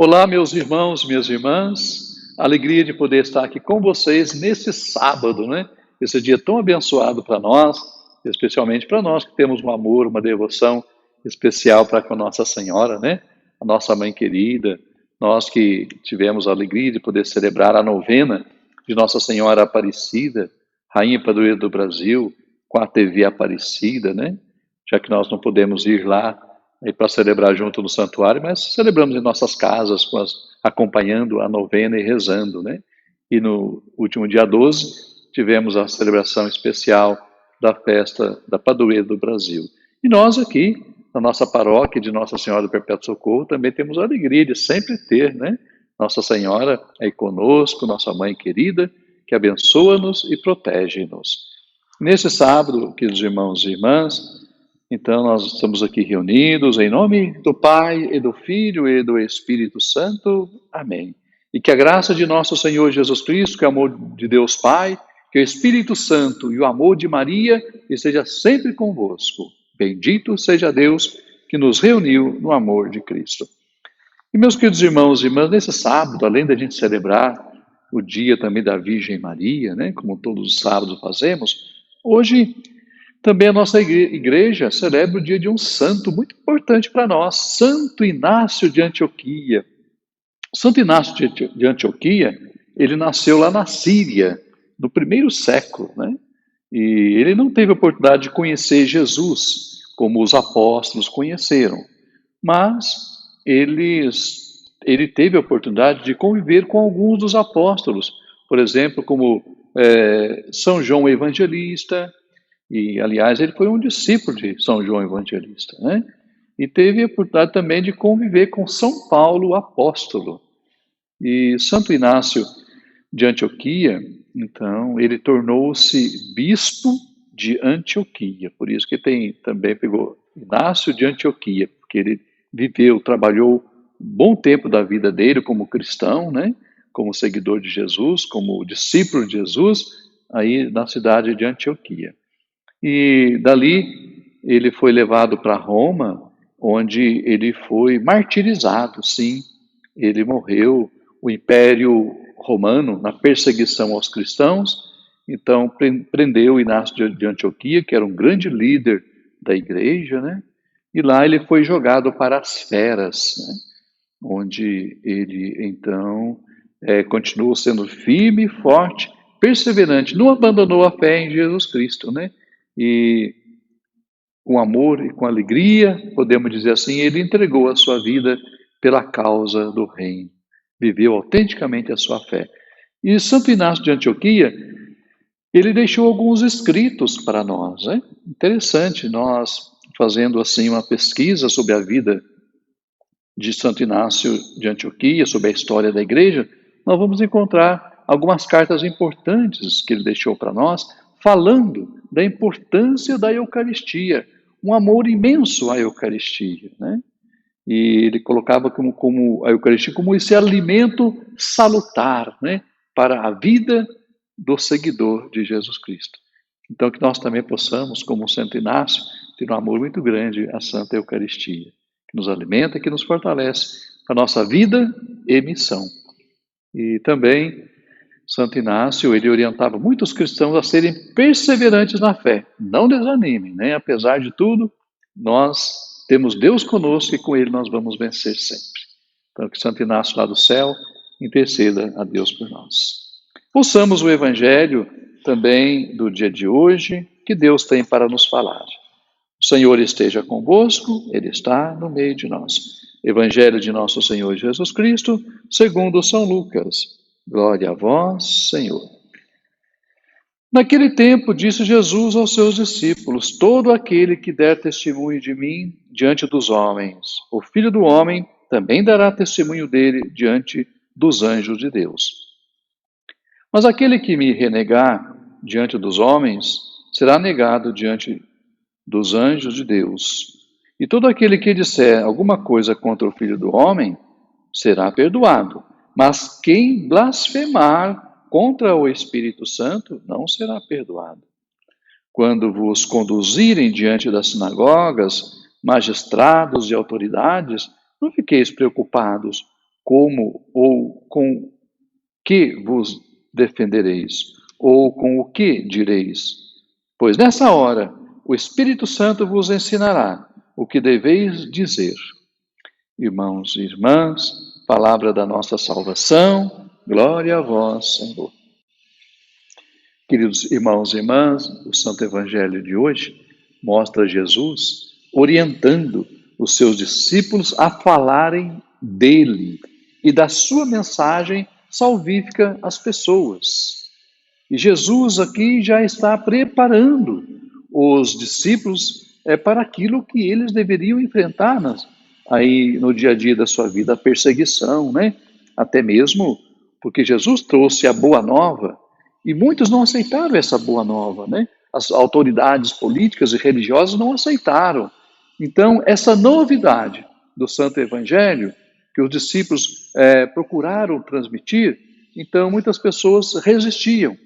Olá, meus irmãos, minhas irmãs. Alegria de poder estar aqui com vocês nesse sábado, né? Esse dia tão abençoado para nós, especialmente para nós que temos um amor, uma devoção especial para com Nossa Senhora, né? A nossa mãe querida. Nós que tivemos a alegria de poder celebrar a novena de Nossa Senhora Aparecida, Rainha e Padroeira do Brasil, com a TV Aparecida, né? Já que nós não podemos ir lá para celebrar junto no santuário, mas celebramos em nossas casas, acompanhando a novena e rezando, né? E no último dia 12, tivemos a celebração especial da festa da Padroeira do Brasil. E nós aqui, na nossa paróquia de Nossa Senhora do Perpétuo Socorro, também temos a alegria de sempre ter, né? Nossa Senhora aí conosco, nossa mãe querida, que abençoa-nos e protege-nos. Nesse sábado, queridos irmãos e irmãs, então, nós estamos aqui reunidos em nome do Pai, e do Filho, e do Espírito Santo. Amém. E que a graça de nosso Senhor Jesus Cristo, que é o amor de Deus Pai, que o Espírito Santo e o amor de Maria esteja sempre convosco. Bendito seja Deus que nos reuniu no amor de Cristo. E meus queridos irmãos e irmãs, nesse sábado, além da gente celebrar o dia também da Virgem Maria, né, como todos os sábados fazemos, hoje também a nossa igreja celebra o dia de um santo muito importante para nós, Santo Inácio de Antioquia. Santo Inácio de Antioquia, ele nasceu lá na Síria, no primeiro século, né? E ele não teve a oportunidade de conhecer Jesus, como os apóstolos conheceram, mas ele teve a oportunidade de conviver com alguns dos apóstolos, por exemplo, como São João Evangelista. E, aliás, ele foi um discípulo de São João Evangelista, né? E teve a oportunidade também de conviver com São Paulo, apóstolo. E Santo Inácio de Antioquia, então, ele tornou-se bispo de Antioquia. Por isso que também pegou Inácio de Antioquia, porque ele trabalhou um bom tempo da vida dele como cristão, né? Como seguidor de Jesus, como discípulo de Jesus, aí na cidade de Antioquia. E dali ele foi levado para Roma, onde ele foi martirizado, sim. Ele morreu, o Império Romano, na perseguição aos cristãos, então prendeu Inácio de Antioquia, que era um grande líder da igreja, né? E lá ele foi jogado para as feras, né? Onde ele, então, continuou sendo firme, forte, perseverante, não abandonou a fé em Jesus Cristo, né? E com amor e com alegria, podemos dizer assim, ele entregou a sua vida pela causa do reino. Viveu autenticamente a sua fé. E Santo Inácio de Antioquia, ele deixou alguns escritos para nós, né? Interessante, nós fazendo assim uma pesquisa sobre a vida de Santo Inácio de Antioquia, sobre a história da igreja, nós vamos encontrar algumas cartas importantes que ele deixou para nós, falando da importância da Eucaristia, um amor imenso à Eucaristia, né? E ele colocava como a Eucaristia como esse alimento salutar, né, para a vida do seguidor de Jesus Cristo. Então, que nós também possamos, como Santo Inácio, ter um amor muito grande à Santa Eucaristia, que nos alimenta, que nos fortalece a nossa vida e missão. E também Santo Inácio, ele orientava muitos cristãos a serem perseverantes na fé. Não desanimem, né? Apesar de tudo, nós temos Deus conosco e com Ele nós vamos vencer sempre. Então, que Santo Inácio lá do céu interceda a Deus por nós. Ouçamos o Evangelho também do dia de hoje, que Deus tem para nos falar. O Senhor esteja convosco, Ele está no meio de nós. Evangelho de nosso Senhor Jesus Cristo, segundo São Lucas. Glória a vós, Senhor. Naquele tempo, disse Jesus aos seus discípulos: todo aquele que der testemunho de mim diante dos homens, o Filho do Homem também dará testemunho dele diante dos anjos de Deus. Mas aquele que me renegar diante dos homens, será negado diante dos anjos de Deus. E todo aquele que disser alguma coisa contra o Filho do Homem, será perdoado. Mas quem blasfemar contra o Espírito Santo, não será perdoado. Quando vos conduzirem diante das sinagogas, magistrados e autoridades, não fiqueis preocupados como ou com que vos defendereis? Ou com o que direis? Pois nessa hora o Espírito Santo vos ensinará o que deveis dizer. Irmãos e irmãs, palavra da nossa salvação, glória a vós, Senhor. Queridos irmãos e irmãs, o Santo Evangelho de hoje mostra Jesus orientando os seus discípulos a falarem dele e da sua mensagem salvífica às pessoas. E Jesus aqui já está preparando os discípulos para aquilo que eles deveriam enfrentar aí no dia a dia da sua vida, a perseguição, né? Até mesmo porque Jesus trouxe a boa nova e muitos não aceitaram essa boa nova, né? As autoridades políticas e religiosas não aceitaram. Então, essa novidade do Santo Evangelho, que os discípulos procuraram transmitir, então muitas pessoas resistiam.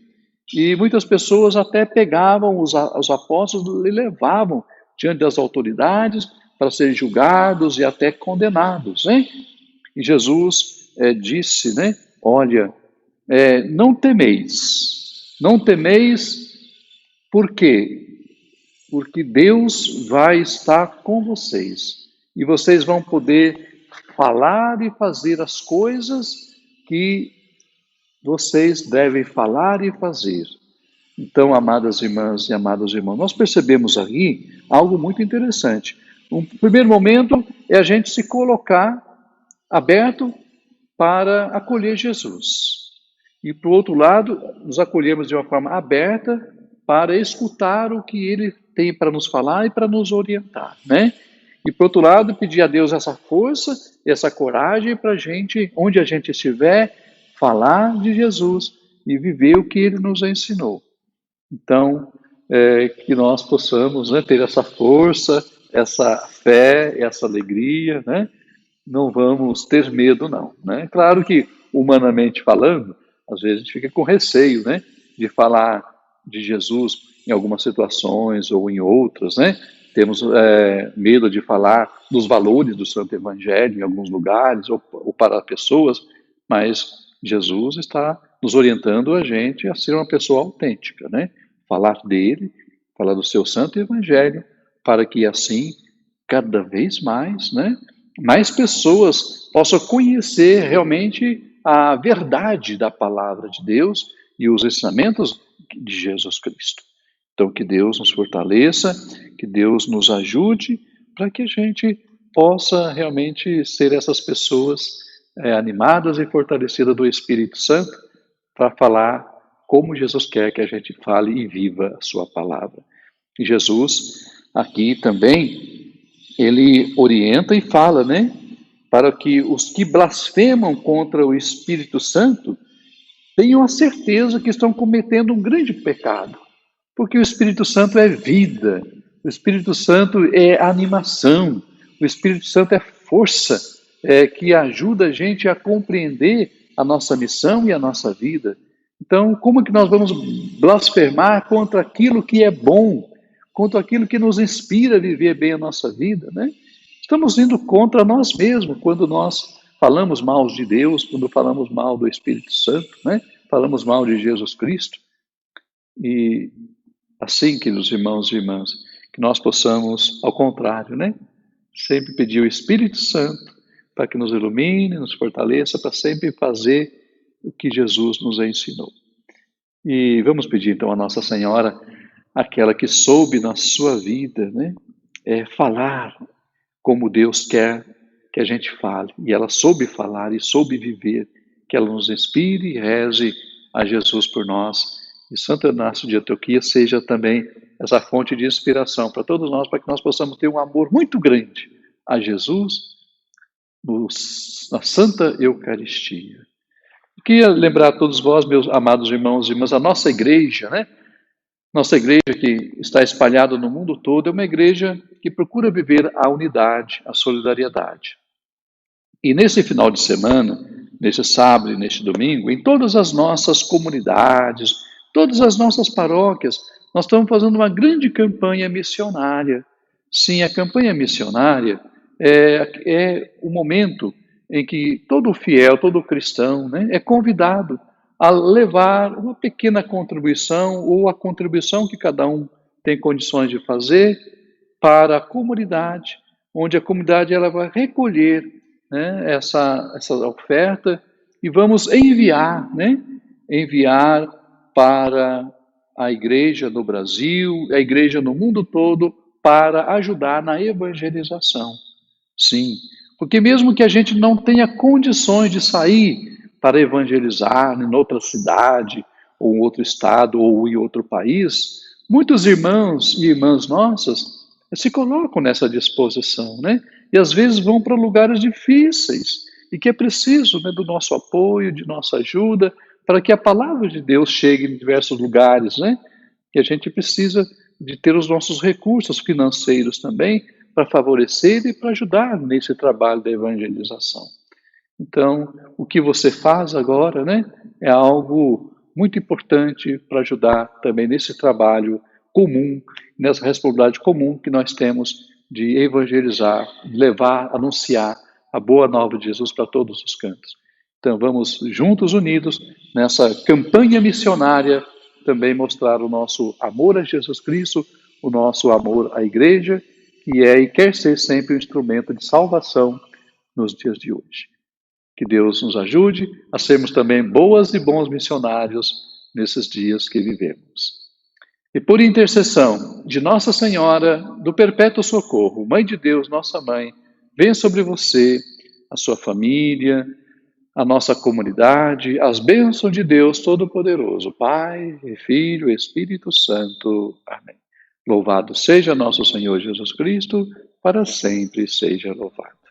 E muitas pessoas até pegavam os apóstolos e levavam diante das autoridades para serem julgados e até condenados, né? E Jesus disse, né? Olha, não temeis, por quê? Porque Deus vai estar com vocês e vocês vão poder falar e fazer as coisas que vocês devem falar e fazer. Então, amadas irmãs e amados irmãos, nós percebemos aqui algo muito interessante. Um primeiro momento é a gente se colocar aberto para acolher Jesus. E, por outro lado, nos acolhemos de uma forma aberta para escutar o que ele tem para nos falar e para nos orientar, né? E, por outro lado, pedir a Deus essa força, essa coragem para a gente, onde a gente estiver, falar de Jesus e viver o que ele nos ensinou. Então, que nós possamos, né, ter essa força, essa fé, essa alegria, né? Não vamos ter medo, não, né? Claro que, humanamente falando, às vezes a gente fica com receio, né, de falar de Jesus em algumas situações ou em outras, né? Temos medo de falar dos valores do Santo Evangelho em alguns lugares ou para pessoas, mas Jesus está nos orientando a gente a ser uma pessoa autêntica, né? Falar dele, falar do seu Santo Evangelho, para que assim, cada vez mais, né, mais pessoas possam conhecer realmente a verdade da palavra de Deus e os ensinamentos de Jesus Cristo. Então, que Deus nos fortaleça, que Deus nos ajude para que a gente possa realmente ser essas pessoas animadas e fortalecidas do Espírito Santo para falar como Jesus quer que a gente fale e viva a sua palavra. E Jesus, aqui também, ele orienta e fala, né? Para que os que blasfemam contra o Espírito Santo tenham a certeza que estão cometendo um grande pecado. Porque o Espírito Santo é vida, o Espírito Santo é animação, o Espírito Santo é força que ajuda a gente a compreender a nossa missão e a nossa vida. Então, como que nós vamos blasfemar contra aquilo que é bom, contra aquilo que nos inspira a viver bem a nossa vida, né? Estamos indo contra nós mesmos quando nós falamos mal de Deus, quando falamos mal do Espírito Santo, né? Falamos mal de Jesus Cristo. E assim, queridos irmãos e irmãs, que nós possamos, ao contrário, né? Sempre pedir o Espírito Santo para que nos ilumine, nos fortaleça, para sempre fazer o que Jesus nos ensinou. E vamos pedir então a Nossa Senhora, aquela que soube na sua vida, né? Falar como Deus quer que a gente fale. E ela soube falar e soube viver, que ela nos inspire e reze a Jesus por nós. E Santo Inácio de Antioquia seja também essa fonte de inspiração para todos nós, para que nós possamos ter um amor muito grande a Jesus na Santa Eucaristia. Queria lembrar a todos vós, meus amados irmãos e irmãs, a nossa igreja, né? Nossa igreja que está espalhada no mundo todo é uma igreja que procura viver a unidade, a solidariedade. E nesse final de semana, nesse sábado e neste domingo, em todas as nossas comunidades, todas as nossas paróquias, nós estamos fazendo uma grande campanha missionária. Sim, a campanha missionária é o momento em que todo fiel, todo cristão, né, é convidado a levar uma pequena contribuição ou a contribuição que cada um tem condições de fazer para a comunidade, onde a comunidade ela vai recolher, né, essa oferta e vamos enviar, né, enviar para a igreja no Brasil, a igreja no mundo todo, para ajudar na evangelização. Sim, porque mesmo que a gente não tenha condições de sair para evangelizar em outra cidade, ou em outro estado, ou em outro país, muitos irmãos e irmãs nossas se colocam nessa disposição, né? E às vezes vão para lugares difíceis e que é preciso, né, do nosso apoio, de nossa ajuda, para que a palavra de Deus chegue em diversos lugares, né? E a gente precisa de ter os nossos recursos financeiros também para favorecer e para ajudar nesse trabalho da evangelização. Então, o que você faz agora, né, é algo muito importante para ajudar também nesse trabalho comum, nessa responsabilidade comum que nós temos de evangelizar, levar, anunciar a boa nova de Jesus para todos os cantos. Então, vamos juntos, unidos, nessa campanha missionária, também mostrar o nosso amor a Jesus Cristo, o nosso amor à igreja, que é e quer ser sempre um instrumento de salvação nos dias de hoje. Que Deus nos ajude a sermos também boas e bons missionários nesses dias que vivemos. E por intercessão de Nossa Senhora do Perpétuo Socorro, Mãe de Deus, nossa Mãe, venha sobre você, a sua família, a nossa comunidade, as bênçãos de Deus Todo-Poderoso, Pai, Filho e Espírito Santo. Amém. Louvado seja nosso Senhor Jesus Cristo, para sempre seja louvado.